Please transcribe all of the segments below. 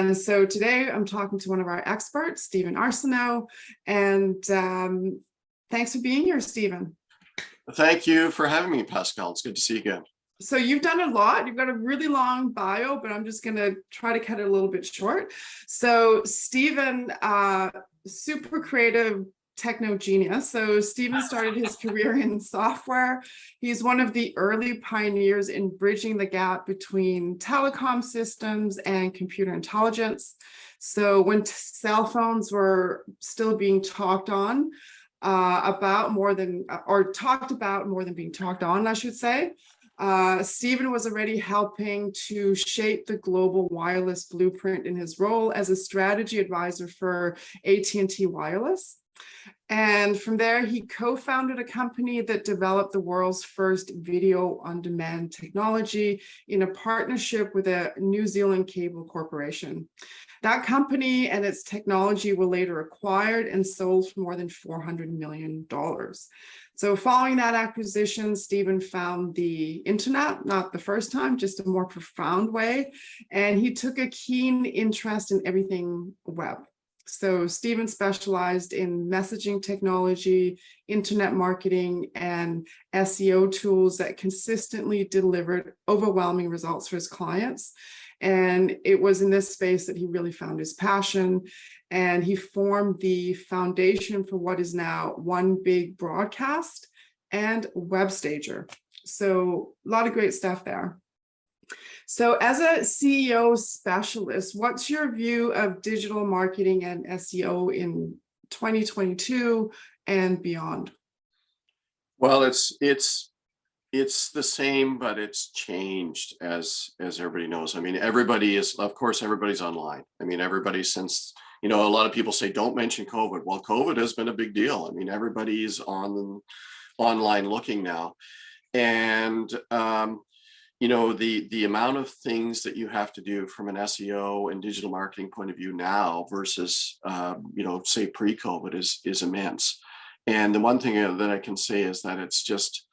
And so today I'm talking to one of our experts, Stephen Arsenault, and thanks for being here, Stephen. Thank you for having me, Pascale. It's good to see you again. So you've done a lot. You've got a really long bio, but I'm just going to try to cut it a little bit short. So Stephen, super creative techno genius. So Stephen started his career in software. He's one of the early pioneers in bridging the gap between telecom systems and computer intelligence. So when cell phones were still being talked on, talked about more than being talked on, I should say. Stephen was already helping to shape the global wireless blueprint in his role as a strategy advisor for AT&T Wireless. And from there, he co-founded a company that developed the world's first video on-demand technology in a partnership with a New Zealand cable corporation. That company and its technology were later acquired and sold for more than $400 million. So following that acquisition, Stephen found the internet, not the first time, just a more profound way. And he took a keen interest in everything web. So Stephen specialized in messaging technology, internet marketing, and SEO tools that consistently delivered overwhelming results for his clients. And it was in this space that he really found his passion. And he formed the foundation for what is now One Big Broadcast and WebStager. So a lot of great stuff there. So as a CEO specialist, what's your view of digital marketing and SEO in 2022 and beyond? Well, it's the same, but it's changed as everybody knows. I mean, everybody's online. I mean, since, a lot of people say, don't mention COVID. Well, COVID has been a big deal. I mean, everybody's online looking now. And, the amount of things that you have to do from an SEO and digital marketing point of view now versus, say pre-COVID is immense. And the one thing that I can say is that it's just,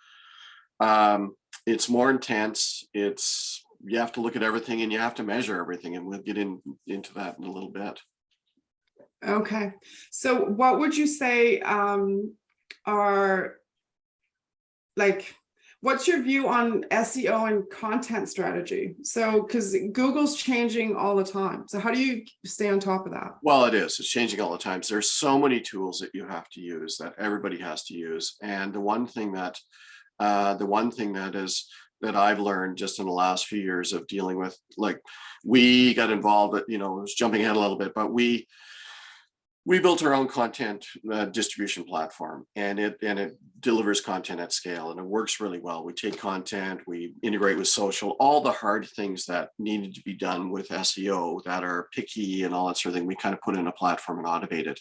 it's more intense. You have to look at everything and you have to measure everything. And we'll get into that in a little bit. Okay. So what would you say what's your view on SEO and content strategy? So, because Google's changing all the time. So how do you stay on top of that? Well, it's changing all the time. So there's so many tools that you have to use, that everybody has to use. And the one thing that I've learned just in the last few years of dealing with, we got involved, I was jumping ahead a little bit, but we built our own content distribution platform, and it delivers content at scale, and it works really well. We take content, we integrate with social, all the hard things that needed to be done with SEO that are picky and all that sort of thing. We kind of put in a platform and automate it.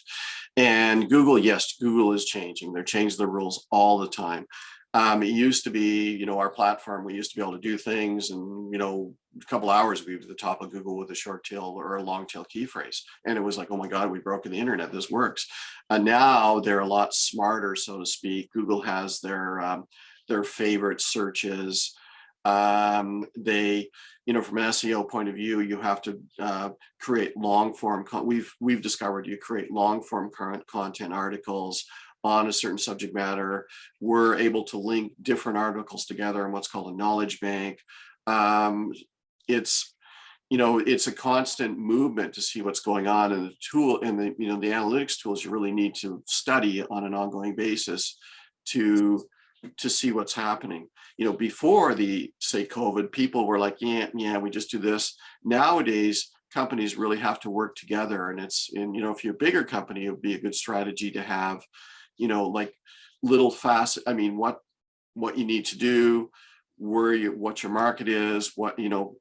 And Google is changing. They're changing the rules all the time. It used to be, our platform, we used to be able to do things and, a couple hours we'd be at the top of Google with a short tail or a long tail key phrase. And it was like, oh my God, we've broken the internet. This works. And now they're a lot smarter, so to speak. Google has their favorite searches. From an SEO point of view, you have to create long form. We've discovered you create long form content articles on a certain subject matter. We're able to link different articles together in what's called a knowledge bank. It's a constant movement to see what's going on, and the tool and the analytics tools you really need to study on an ongoing basis to see what's happening. Before say COVID, people were like, yeah, we just do this. Nowadays, companies really have to work together, and if you're a bigger company, it would be a good strategy to have little fast, what you need to do, what your market is, what your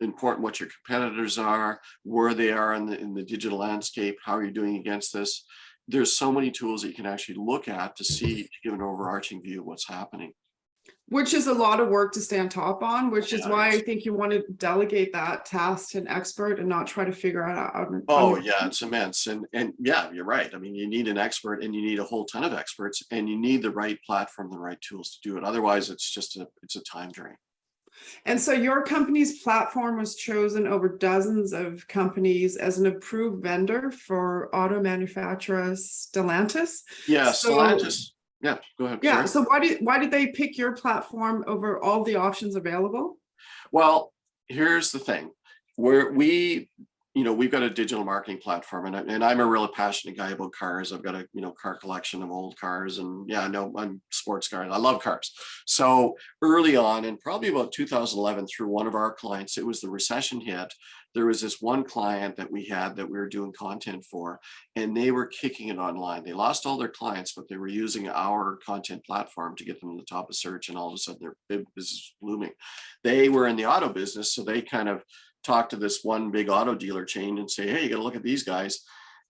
competitors are, where they are in the digital landscape, how are you doing against this. There's so many tools that you can actually look at to give an overarching view of what's happening. Which is a lot of work to stay on top on, which is why I think you want to delegate that task to an expert and not try to figure it out. Oh yeah, it's immense. And yeah, you're right. I mean, you need an expert and you need a whole ton of experts, and you need the right platform, the right tools to do it. Otherwise, it's a time drain. And so your company's platform was chosen over dozens of companies as an approved vendor for auto manufacturer Stellantis. Yeah, So Stellantis. Yeah, go ahead. yeah, Sorry. so why did they pick your platform over all the options available? Well, here's the thing. We've got a digital marketing platform, and I'm a really passionate guy about cars. I've got a car collection of old cars, and yeah, no, I'm sports cars. I love cars. So early on, and probably about 2011, through one of our clients, it was the recession hit. There was this one client that we had that we were doing content for, and they were kicking it online. They lost all their clients, but they were using our content platform to get them to the top of search, and all of a sudden their business was blooming. They were in the auto business, so they kind of talk to this one big auto dealer chain and say, hey, you got to look at these guys.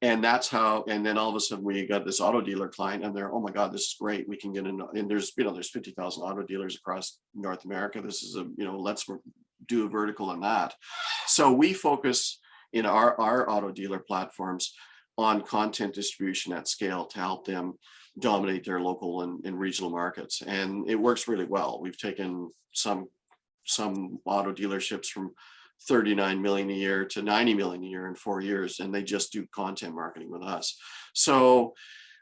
And that's how, and then all of a sudden we got this auto dealer client, and they're, oh my God, this is great. We can get in, and there's 50,000 auto dealers across North America. This is let's do a vertical on that. So we focus in our auto dealer platforms on content distribution at scale to help them dominate their local and regional markets. And it works really well. We've taken some auto dealerships from 39 million a year to 90 million a year in 4 years, and they just do content marketing with us. So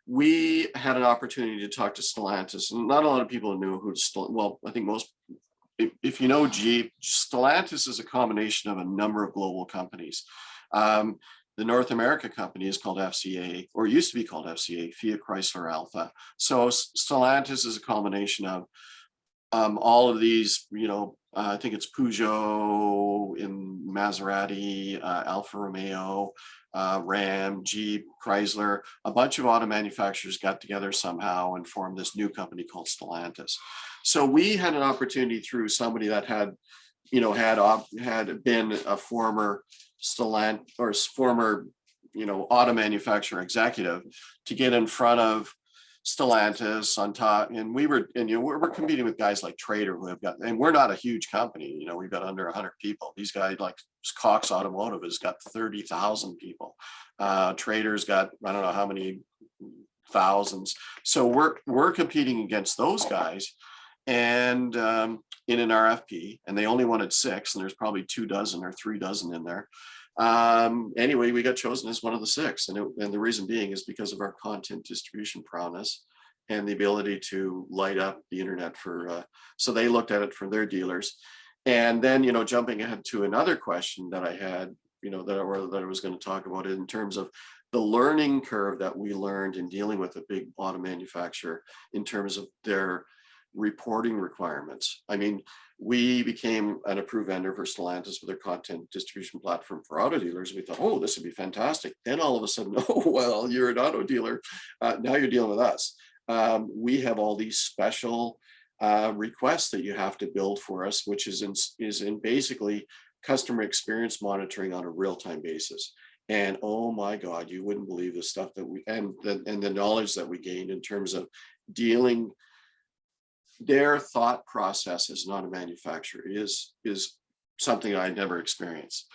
we had an opportunity to talk to Stellantis, and not a lot of people knew who well, I think most, if you know Jeep, Stellantis is a combination of a number of global companies. The North America company is called FCA, or used to be called FCA, Fiat Chrysler Alpha. So Stellantis is a combination of all of these, I think it's Peugeot, in Maserati, Alfa Romeo, Ram, Jeep, Chrysler. A bunch of auto manufacturers got together somehow and formed this new company called Stellantis. So we had an opportunity through somebody that had been a former Stellantis or former, auto manufacturer executive, to get in front of Stellantis on top, and we're competing with guys like Trader, who have got, and we're not a huge company, we've got under 100 people. These guys like Cox Automotive has got 30,000 people. Trader's got, I don't know how many thousands. So we're competing against those guys, and in an RFP, and they only wanted 6, and there's probably 2 dozen or 3 dozen in there. Anyway, we got chosen as one of the 6, and the reason being is because of our content distribution prowess and the ability to light up the internet for. So they looked at it for their dealers, and then jumping ahead to another question that I had, that I was going to talk about in terms of the learning curve that we learned in dealing with a big auto manufacturer in terms of their reporting requirements. I mean, we became an approved vendor for Stellantis with their content distribution platform for auto dealers. We thought, oh, this would be fantastic. Then all of a sudden, oh, well, you're an auto dealer. Now you're dealing with us. We have all these special requests that you have to build for us, which is in basically customer experience monitoring on a real-time basis. And oh my God, you wouldn't believe the stuff that the knowledge that we gained in terms of dealing. Their thought process as not a manufacturer is something I never experienced.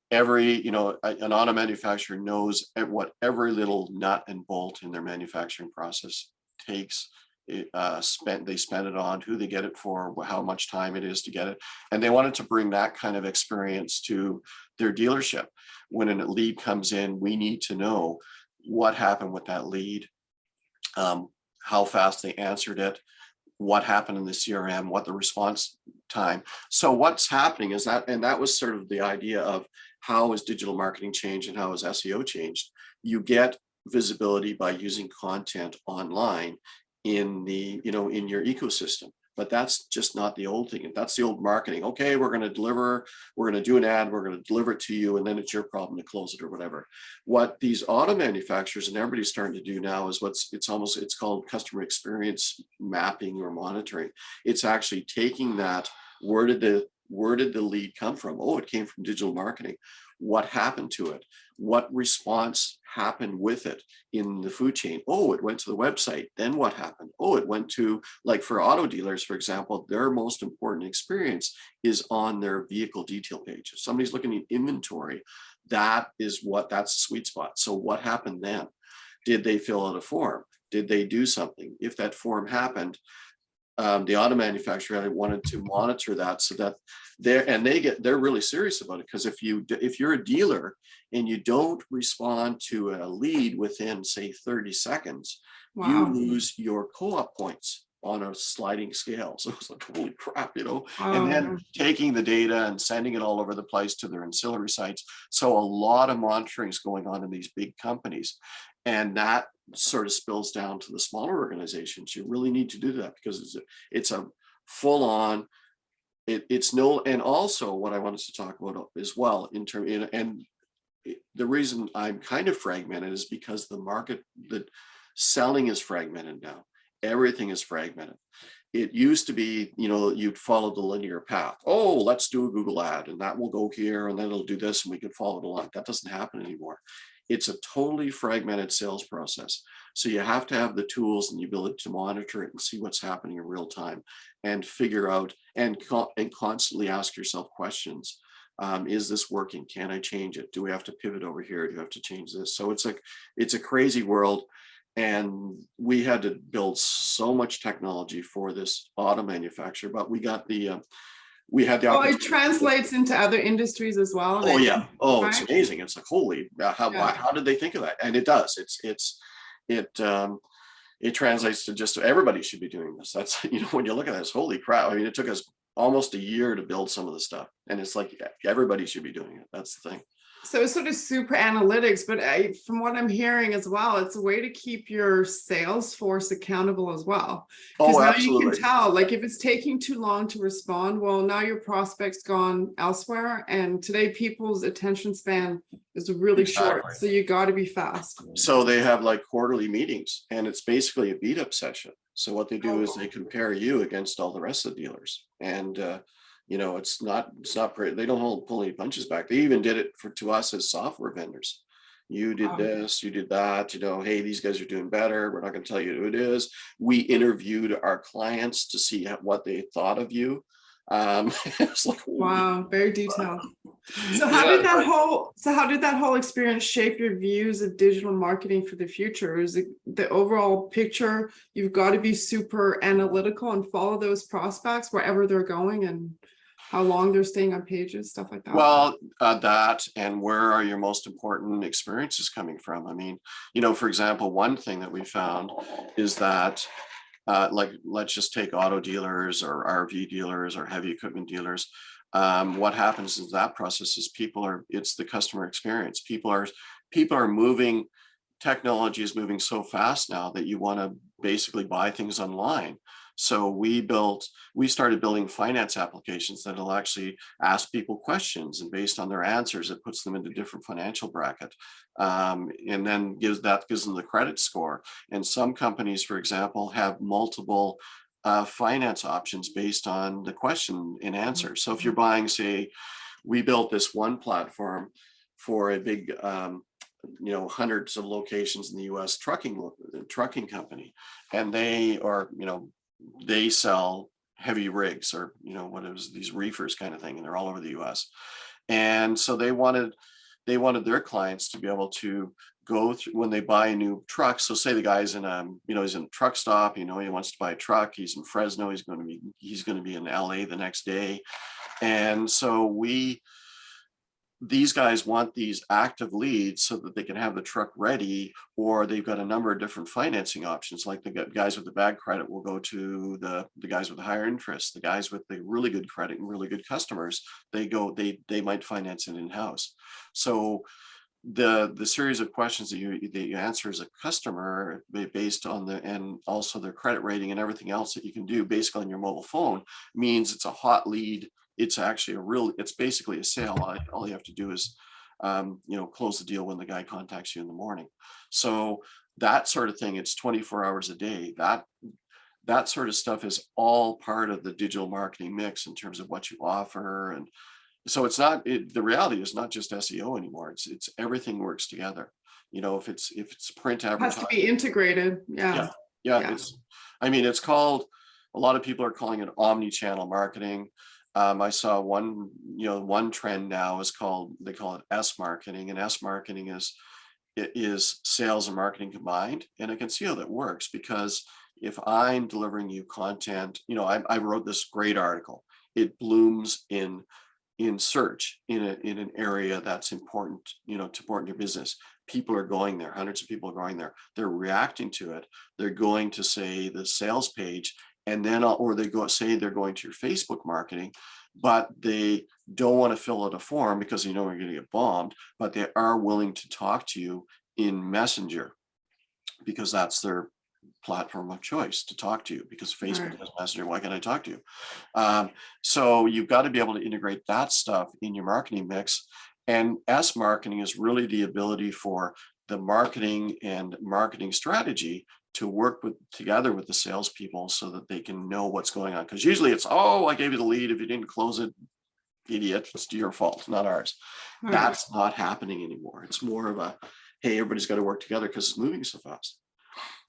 An auto manufacturer knows what every little nut and bolt in their manufacturing process takes. They spend it on, who they get it for, how much time it is to get it, and they wanted to bring that kind of experience to their dealership. When a lead comes in, we need to know what happened with that lead, how fast they answered it, what happened in the CRM, what the response time. So what's happening is that, and that was sort of the idea of how has digital marketing changed and how has SEO changed. You get visibility by using content online in in your ecosystem. But that's just not the old thing. That's the old marketing. Okay, we're going to do an ad, we're going to deliver it to you, and then it's your problem to close it or whatever. What these auto manufacturers and everybody's starting to do now is it's called customer experience mapping or monitoring. It's actually taking that, where did the lead come from? Oh, it came from digital marketing. What happened to it? What response happened with it in the food chain? Oh, it went to the website. Then what happened? Oh, it went to, like for auto dealers, for example, their most important experience is on their vehicle detail page. If somebody's looking at inventory, that's the sweet spot. So what happened then? Did they fill out a form? Did they do something? If that form happened, the auto manufacturer wanted to monitor that so that they're really serious about it, because if you're a dealer and you don't respond to a lead within, say, 30 seconds, you Wow. lose your co-op points on a sliding scale. So it's like, holy crap, you know, and Oh, then taking the data and sending it all over the place to their ancillary sites. So a lot of monitoring is going on in these big companies, and that sort of spills down to the smaller organizations. You really need to do that, because it's a full on, it's no, and also what I wanted to talk about as well in terms, and the reason I'm kind of fragmented is because the market, the selling is fragmented now. Everything is fragmented. It used to be, you know, you'd follow the linear path. Oh, let's do a Google ad and that will go here and then it'll do this and we can follow it along. That doesn't happen anymore. It's a totally fragmented sales process. So you have to have the tools and the ability to monitor it and see what's happening in real time and figure out and constantly ask yourself questions. Is this working? Can I change it? Do we have to pivot over here? Do you have to change this? So it's like, it's a crazy world. And we had to build so much technology for this auto manufacturer, but we got we had the oh, opportunity. it translates into other industries as well. Oh yeah. Oh, it's Right? amazing. It's like, holy, how did they think of that? And it does. It translates to just everybody should be doing this. That's, you know, when you look at this, holy crap. I mean, it took us almost a year to build some of the stuff, and it's like everybody should be doing it. That's the thing. So it's sort of super analytics, but from what I'm hearing as well, it's a way to keep your sales force accountable as well. Because Oh, now you can absolutely. tell, like if it's taking too long to respond, well, now your prospect's gone elsewhere. And today people's attention span is really short. Exactly. So you got to be fast. So they have like quarterly meetings, and it's basically a beat up session. So what they do is they compare you against all the rest of the dealers, and you know, it's not pretty. They don't pull any punches back. They even did it to us as software vendors. You did this, you did that, you know, hey, these guys are doing better. We're not going to tell you who it is. We interviewed our clients to see what they thought of you. It's like, Wow, very detailed. So how did that whole experience shape your views of digital marketing for the future? Is it the overall picture? You've got to be super analytical and follow those prospects wherever they're going and how long they're staying on pages, stuff like that. Well, that, and where are your most important experiences coming from? I mean, you know, for example, one thing that we found is that like, let's just take auto dealers or RV dealers or heavy equipment dealers. What happens in that process is it's the customer experience. People are moving, technology is moving so fast now that you want to basically buy things online. So we started building finance applications that'll actually ask people questions, and based on their answers, it puts them into different financial bracket, and then gives them the credit score. And some companies, for example, have multiple finance options based on the question and answer. So if you're buying, say, we built this one platform for a big, you know, hundreds of locations in the US trucking company, and they sell heavy rigs, or, you know, what is these reefers kind of thing, and they're all over the US. And so they wanted their clients to be able to go through when they buy a new truck. So say the guy's in he's in a truck stop, you know, he wants to buy a truck, he's in Fresno, he's going to be in LA the next day. And so these guys want these active leads so that they can have the truck ready, or they've got a number of different financing options. Like the guys with the bad credit will go to the guys with the higher interest. The guys with the really good credit and really good customers, they might finance it in-house. So the series of questions that you answer as a customer, based on and also their credit rating and everything else that you can do basically on your mobile phone, means it's a hot lead. It's actually it's basically a sale. All you have to do is, close the deal when the guy contacts you in the morning. So that sort of thing, it's 24 hours a day. That sort of stuff is all part of the digital marketing mix in terms of what you offer. And so the reality is not just SEO anymore. It's everything works together. You know, if it's print advertising, it has to be integrated. Yeah. It's called, a lot of people are calling it omni-channel marketing. I saw one trend now they call it S marketing, and S marketing is sales and marketing combined. And I can see how that works, because if I'm delivering you content, you know, I wrote this great article. It blooms in search in an area that's important, you know, to important to your business. People are going there, hundreds of people are going there. They're reacting to it. They're going to, say, the sales page, and then, or they say they're going to your Facebook marketing, but they don't want to fill out a form because you know you're going to get bombed, but they are willing to talk to you in Messenger because that's their platform of choice to talk to you, because Facebook has Messenger. Why can't I talk to you? So you've got to be able to integrate that stuff in your marketing mix. And S marketing is really the ability for the marketing and marketing strategy to work together with the salespeople so that they can know what's going on. Because usually it's, oh, I gave you the lead. If you didn't close it, idiot, it's your fault, not ours. That's not happening anymore. It's more of a, hey, everybody's got to work together because it's moving so fast.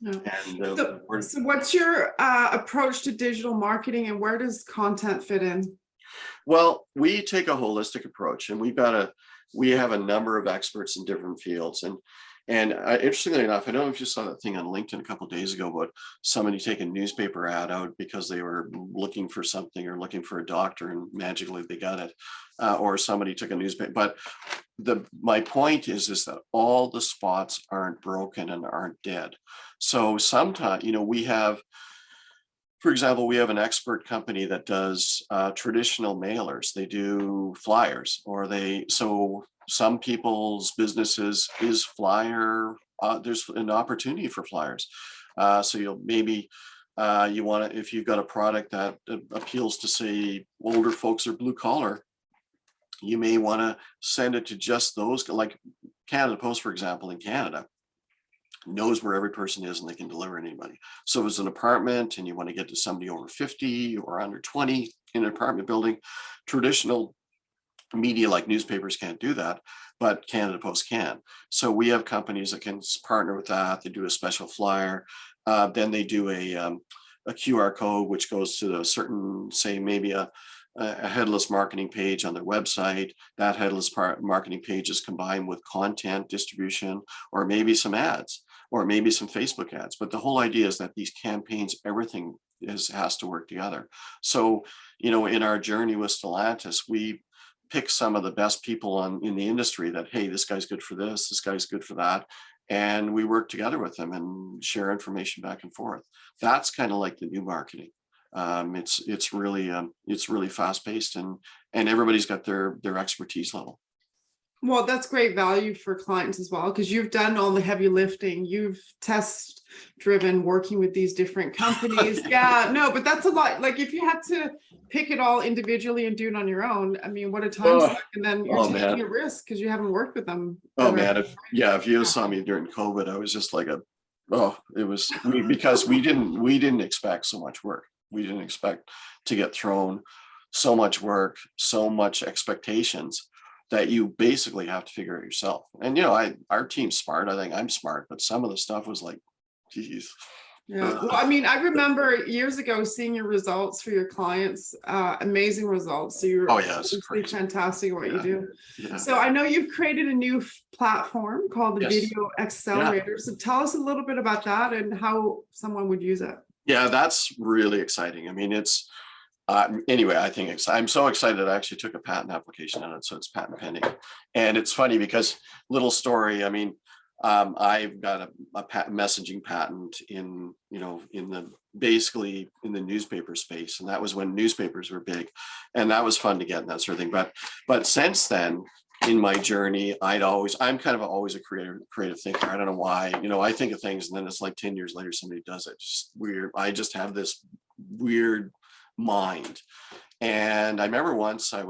No. And, so what's your approach to digital marketing, and where does content fit in? Well, we take a holistic approach, and we have a number of experts in different fields. And interestingly enough, I don't know if you saw that thing on LinkedIn a couple of days ago, but somebody take a newspaper ad out because they were looking for something or looking for a doctor, and magically they got it. Or somebody took a newspaper. But my point is that all the spots aren't broken and aren't dead. So sometimes, you know, we have, for example, we have an expert company that does traditional mailers. They do flyers, or so some people's businesses is flyer. There's an opportunity for flyers. So you'll maybe you want to, if you've got a product that appeals to, say, older folks or blue collar, you may want to send it to just those, like Canada Post, for example, in Canada, knows where every person is and they can deliver anybody. So if it's an apartment and you want to get to somebody over 50 or under 20 in an apartment building, traditional media like newspapers can't do that, but Canada Post can. So we have companies that can partner with that. They do a special flyer. Then they do a QR code, which goes to a certain, say, maybe a headless marketing page on their website. That headless marketing page is combined with content distribution, or maybe some ads, or maybe some Facebook ads. But the whole idea is that these campaigns, everything has to work together. So, you know, in our journey with Stellantis, we pick some of the best people in the industry that, hey, this guy's good for this guy's good for that. And we work together with them and share information back and forth. That's kind of like the new marketing. It's really fast paced, and everybody's got their expertise level. Well, that's great value for clients as well, because you've done all the heavy lifting. You've test driven working with these different companies. Yeah, no, but that's a lot. Like if you had to pick it all individually and do it on your own, I mean, what a time suck. And then you're taking a risk because you haven't worked with them. Oh man, if you saw me during COVID, I was just like because we didn't expect so much work. We didn't expect to get thrown so much work, so much expectations that you basically have to figure it yourself. And, you know, our team's smart. I think I'm smart, but some of the stuff was like, geez. Yeah. Well, I mean, I remember years ago seeing your results for your clients, amazing results. So you're fantastic at what you do. Yeah. So I know you've created a new platform called the Video Accelerator. So tell us a little bit about that and how someone would use it. Yeah, that's really exciting. I mean, it's anyway, I think I'm so excited. I actually took a patent application on it, so it's patent pending. And it's funny because, little story, I mean, I've got a messaging patent basically in the newspaper space, and that was when newspapers were big, and that was fun to get and that sort of thing. But since then, in my journey, I'm kind of always a creative thinker. I don't know why. You know, I think of things and then it's like 10 years later somebody does it. Just weird. I just have this weird mind. And I remember once I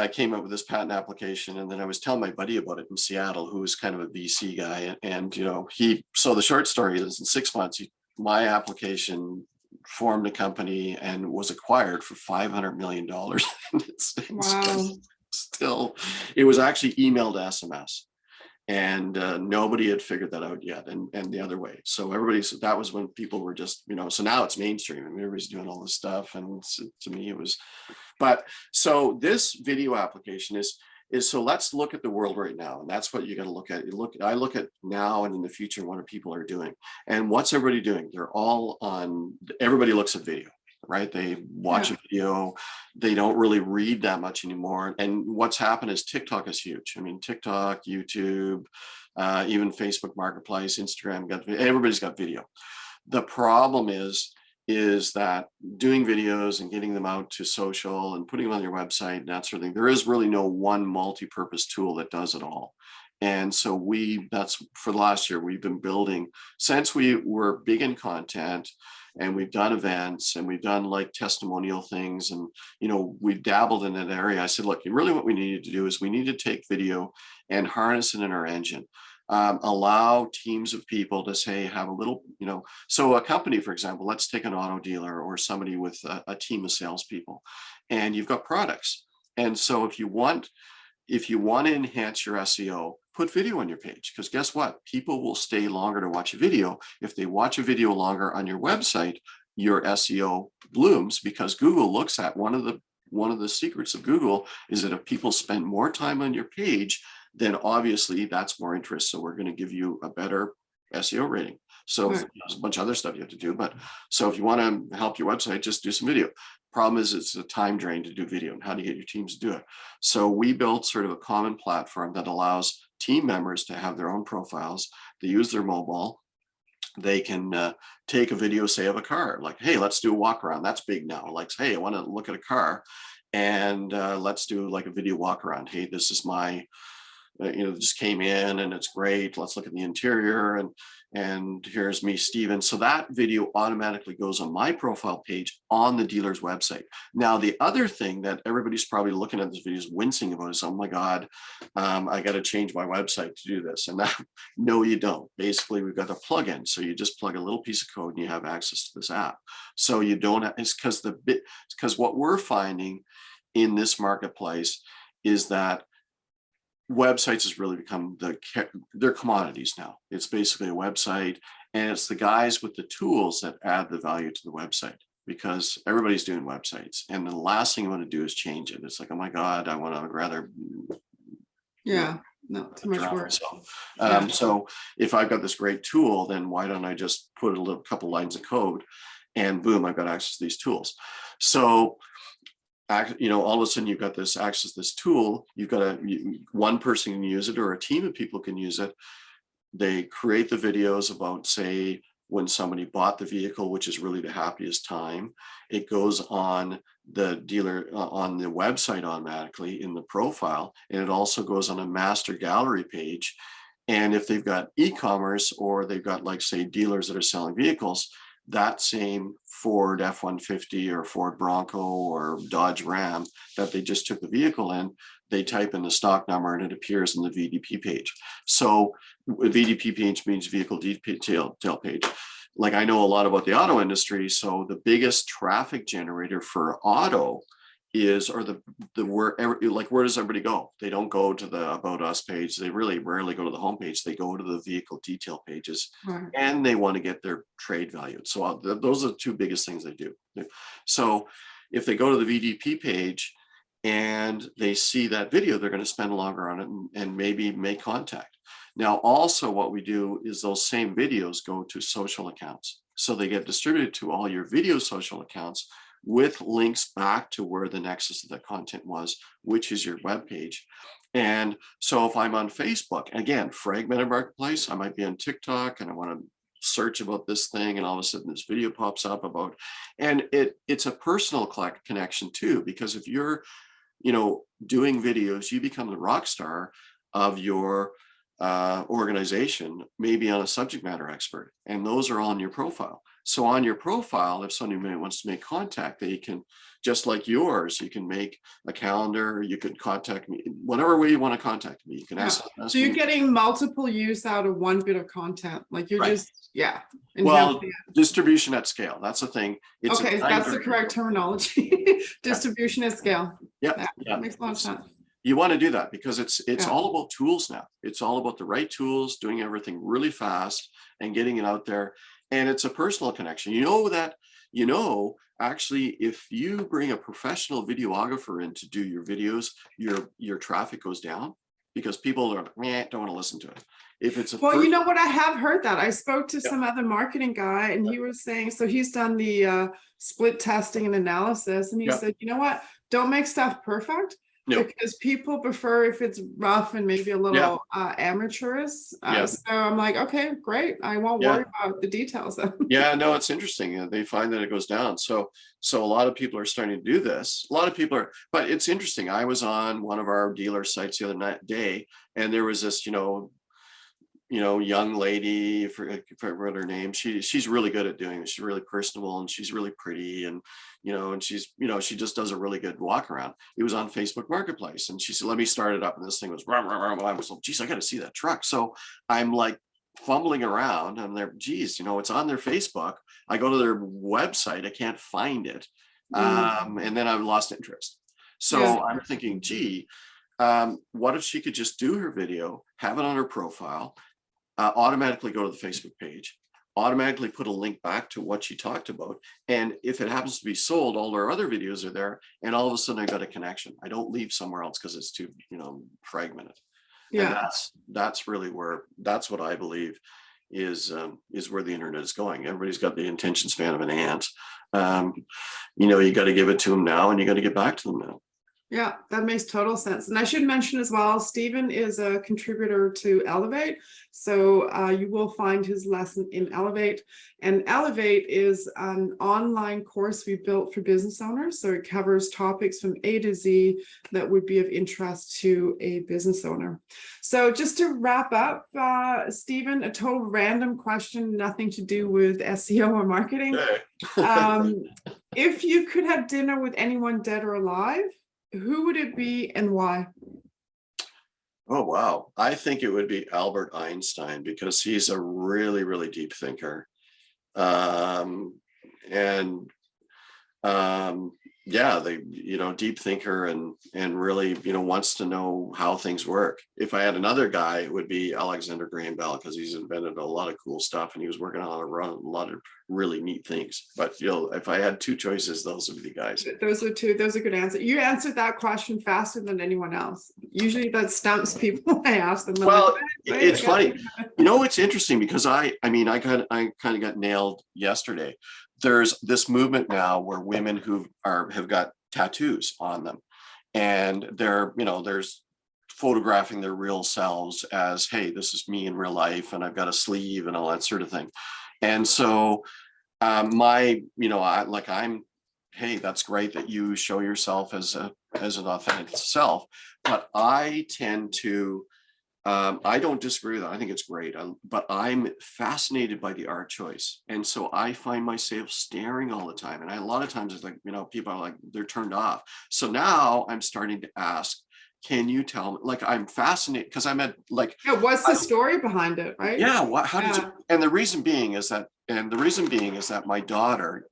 came up with this patent application, and then I was telling my buddy about it in Seattle, who was kind of a VC guy. And you know, so the short story is, in 6 months, my application formed a company and was acquired for $500 million. Wow. Still, it was actually email to SMS, and nobody had figured that out yet, and the other way. So that was when people were just, you know, so now it's mainstream. I mean, everybody's doing all this stuff, and to me it was, but so this video application is, so let's look at the world right now. And that's what you got to look at. I look at now and in the future, what are people are doing, and what's everybody doing? They're all on, everybody looks at video, right? They watch a video. They don't really read that much anymore. And what's happened is TikTok is huge. I mean, TikTok, YouTube, even Facebook Marketplace, Instagram, everybody's got video. The problem is that doing videos and getting them out to social and putting them on your website and that sort of thing, there is really no one multi-purpose tool that does it all. And so that's for the last year, we've been building, since we were big in content, and we've done events and we've done like testimonial things, and we've dabbled in that area. I said, look, really what we needed to do is we need to take video and harness it in our engine. Allow teams of people to say, have a little, so a company, for example, let's take an auto dealer or somebody with a team of salespeople, and you've got products. And so if you want to enhance your SEO, put video on your page, because guess what? People will stay longer to watch a video. If they watch a video longer on your website, your SEO blooms, because Google looks at one of the secrets of Google is that if people spend more time on your page, then obviously that's more interest. So we're going to give you a better SEO rating. So there's a bunch of other stuff you have to do. But so if you want to help your website, just do some video. Problem is, it's a time drain to do video, and how do you get your teams to do it? So we built sort of a common platform that allows team members to have their own profiles. They use their mobile. They can take a video, say, of a car, like, hey, let's do a walk around. That's big now. Like, hey, I want to look at a car, and let's do like a video walk around. Hey, this is my just came in and it's great. Let's look at the interior, and here's me, Steven. So that video automatically goes on my profile page on the dealer's website. Now, the other thing that everybody's probably looking at this video is wincing about is, oh my God, I got to change my website to do this. And that, no, you don't. Basically, we've got a plugin. So you just plug a little piece of code and you have access to this app. So you don't, it's because what we're finding in this marketplace is that websites has really become they're commodities now. It's basically a website, and it's the guys with the tools that add the value to the website, because everybody's doing websites, and the last thing you want to do is change it. It's like, oh my God, I'd rather not too much work. So if I've got this great tool, then why don't I just put a couple lines of code, and boom, I've got access to these tools. So all of a sudden you've got this access to this tool. You've got one person can use it, or a team of people can use it. They create the videos about, say, when somebody bought the vehicle, which is really the happiest time. It goes on the dealer on the website automatically in the profile, and it also goes on a master gallery page. And if they've got e-commerce, or they've got, like, say, dealers that are selling vehicles, that same Ford F-150 or Ford Bronco or Dodge Ram that they just took the vehicle in, they type in the stock number and it appears in the VDP page. So VDP page means vehicle detail page. Like, I know a lot about the auto industry. So the biggest traffic generator for auto is, or where does everybody go? They don't go to the About Us page. They really rarely go to the homepage. They go to the vehicle detail pages, and they want to get their trade valued. So those are the two biggest things they do. So if they go to the VDP page and they see that video, they're going to spend longer on it and maybe make contact. Now, also what we do is those same videos go to social accounts. So they get distributed to all your video social accounts, with links back to where the nexus of the content was, which is your web page. And so if I'm on Facebook, again, fragmented marketplace, I might be on TikTok and I want to search about this thing, and all of a sudden this video pops up about, and it's a personal connection too, because if you're doing videos, you become the rock star of your organization, maybe on a subject matter expert, and those are all on your profile. So on your profile, if somebody wants to make contact, they can, just like yours, you can make a calendar, you can contact me, whatever way you want to contact me. You can ask. So you're getting multiple use out of one bit of content, like you're Well, distribution at scale. That's the thing. It's okay, that's the correct terminology. Distribution at scale. Yeah, that makes a lot of sense. You want to do that because it's all about tools now. It's all about the right tools, doing everything really fast and getting it out there. And it's a personal connection. actually, if you bring a professional videographer in to do your videos, your traffic goes down because people are, meh, don't want to listen to it. If it's a Well, you know what? I have heard that. I spoke to some other marketing guy and he was saying, so he's done the split testing and analysis. And he said, you know what? Don't make stuff perfect because people prefer if it's rough and maybe a little amateurish. So I'm like, okay, great. I won't worry about the details then. Yeah, no, it's interesting. They find that it goes down. So a lot of people are starting to do this. A lot of people are, but it's interesting. I was on one of our dealer sites the other day, and there was this, young lady, if I wrote her name, she's really good at doing it. She's really personable and she's really pretty, and and she's she just does a really good walk around. It was on Facebook Marketplace, and she said, "Let me start it up," and this thing was rah, rah, rah. I was like, "Geez, I got to see that truck." So I'm like fumbling around. I'm there, geez, it's on their Facebook. I go to their website, I can't find it, and then I've lost interest. So I'm thinking, gee, what if she could just do her video, have it on her profile, automatically go to the Facebook page, automatically put a link back to what she talked about. And if it happens to be sold, all her other videos are there. And all of a sudden I got a connection. I don't leave somewhere else because it's too, fragmented. And that's really that's what I believe is where the internet is going. Everybody's got the attention span of an ant. You got to give it to them now and you got to get back to them now. Yeah, that makes total sense. And I should mention as well, Stephen is a contributor to Elevate. So you will find his lesson in Elevate. And Elevate is an online course we built for business owners. So it covers topics from A to Z that would be of interest to a business owner. So just to wrap up, Stephen, a total random question, nothing to do with SEO or marketing. If you could have dinner with anyone dead or alive, who would it be and why? Oh, wow. I think it would be Albert Einstein because he's a really, really deep thinker. Deep thinker and really, wants to know how things work. If I had another guy, it would be Alexander Graham Bell because he's invented a lot of cool stuff and he was working on a lot of really neat things. But if I had two choices, those would be the guys. Those are two. Those are good answers. You answered that question faster than anyone else. Usually that stumps people when I ask them. Well, it's funny. It's interesting because I kind of got nailed yesterday. There's this movement now where women have got tattoos on them, and there's photographing their real selves as, hey, this is me in real life, and I've got a sleeve and all that sort of thing. And so hey, that's great that you show yourself as an authentic self, but I tend to I don't disagree with that. I think it's great, but I'm fascinated by the art choice. And so I find myself staring all the time. And a lot of times it's like, people are like, they're turned off. So now I'm starting to ask, can you tell me, like, I'm fascinated because I'm at like, what's the story behind it, right? Yeah. How did you, and the reason being is that my daughter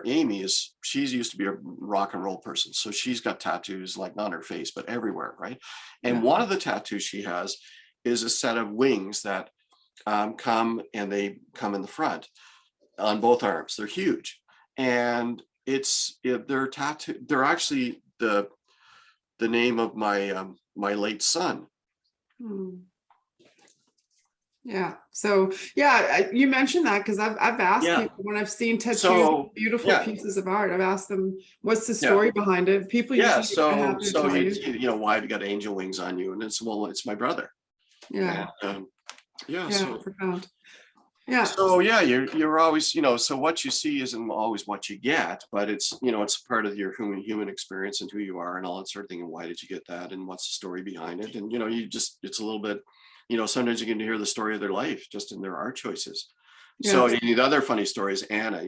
Amy she's used to be a rock and roll person. So she's got tattoos, like not on her face, but everywhere. Right. And one of the tattoos she has is a set of wings that come in the front on both arms. They're huge. And they're actually the name of my late son. Yeah. So you mentioned that because I've asked people when I've seen tattoos, beautiful pieces of art. I've asked them, what's the story behind it? People usually why have you got angel wings on you? And it's it's my brother. Profound. Yeah. So you're always, so what you see isn't always what you get, but it's, it's part of your human experience and who you are and all that sort of thing. And why did you get that? And what's the story behind it? And, it's a little bit, sometimes you get to hear the story of their life just in their art choices. Yeah. So the other funny story is Anna,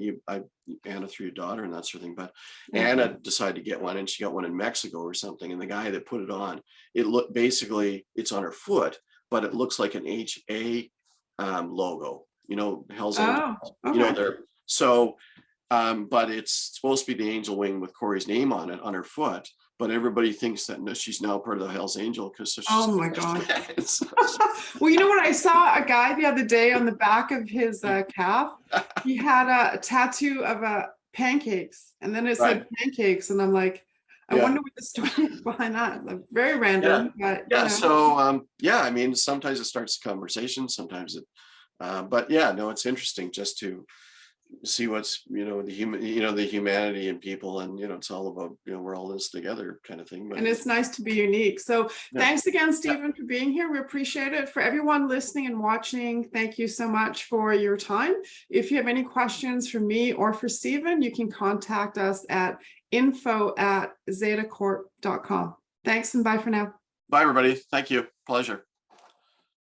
Anna through your daughter and that sort of thing, but Anna decided to get one and she got one in Mexico or something. And the guy that put it on, it's on her foot, but it looks like an HA logo. Hell's Angels, there. So, but it's supposed to be the angel wing with Corey's name on it on her foot. But everybody thinks that she's now part of the Hell's Angel because. Oh my God! Well, you know what? I saw a guy the other day on the back of his calf. He had a tattoo of pancakes. And then it Right. said pancakes. And I'm like, I Yeah. wonder what the story is behind that. Like, very random, but Yeah. you know. So, yeah, I mean, sometimes it starts a conversation, sometimes it, but yeah, no, it's interesting just to see what's, the human, the humanity in people, and, it's all about, we're all in this together kind of thing. But And it's nice to be unique. So yeah. thanks again, Stephen, for being here. We appreciate it. For everyone listening and watching, thank you so much for your time. If you have any questions for me or for Stephen, you can contact us at info@zetacorp.com. Thanks and bye for now. Bye, everybody. Thank you. Pleasure.